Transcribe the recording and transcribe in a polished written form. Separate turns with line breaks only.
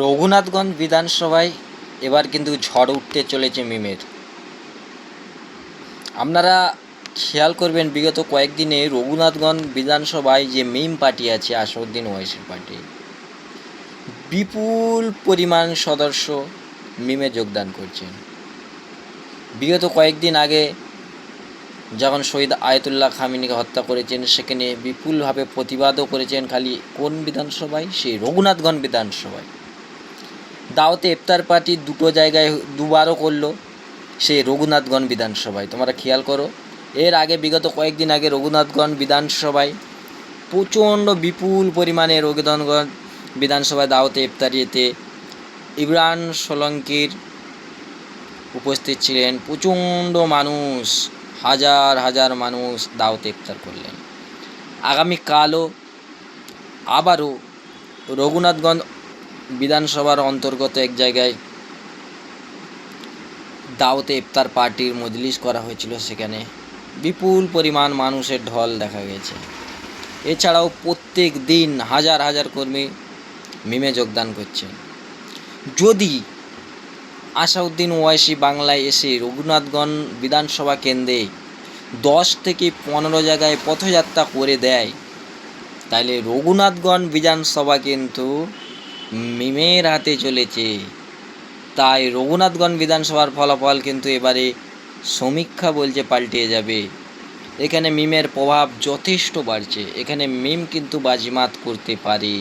রঘুনাথগঞ্জ বিধানসভায় এবার কিন্তু ঝড় উঠতে চলেছে মিমের। আপনারা খেয়াল করবেন, বিগত কয়েকদিনে রঘুনাথগঞ্জ বিধানসভায় যে মিম পার্টি আছে, আসাউদ্দিন ওয়াইসির পার্টি, বিপুল পরিমাণ সদস্য মিমে যোগদান করছেন। বিগত কয়েকদিন আগে যখন শহীদ আয়াতুল্লাহ খামিনিকে হত্যা করেছেন, সেখানে বিপুলভাবে প্রতিবাদও করেছেন। খালি কোন বিধানসভায়? সেই রঘুনাথগঞ্জ বিধানসভায়। দাওয়াতে ইফতার পার্টি দুটো জায়গায় দুবারও করলো, সেই রঘুনাথগঞ্জ বিধানসভায়। তোমরা খেয়াল করো, এর আগে বিগত কয়েকদিন আগে রঘুনাথগঞ্জ বিধানসভায় প্রচণ্ড বিপুল পরিমাণে রঘুনাথগঞ্জ বিধানসভায় দাওয়াতে ইফতারিতে ইমরান সোলঙ্কির উপস্থিত ছিলেন। প্রচণ্ড মানুষ, হাজার হাজার মানুষ দাওয়াতে ইফতার করলেন। আগামীকালও আবারও রঘুনাথগঞ্জ বিধানসভার অন্তর্গত এক জায়গায় দাওয়াতে ইফতার পার্টির মজলিস করা হয়েছিল, সেখানে বিপুল পরিমাণ মানুষের ঢল দেখা গেছে। এছাড়াও প্রত্যেক দিন হাজার হাজার কর্মী মিমে যোগদান করছেন। যদি আসাউদ্দিন ওয়াইসি বাংলায় এসে রঘুনাথগঞ্জ বিধানসভা কেন্দ্রে 10 থেকে 15 জায়গায় পথযাত্রা করে দেয়, তাহলে রঘুনাথগঞ্জ বিধানসভা কিন্তু মিমের হাতে চলেছে। তাই রঘুনাথগঞ্জ বিধানসভার ফলাফল কিন্তু এবারে সমীক্ষা বলছে পাল্টে যাবে। এখানে মিমের প্রভাব যথেষ্ট বাড়ছে, এখানে মিম কিন্তু বাজিমাত করতে পারে।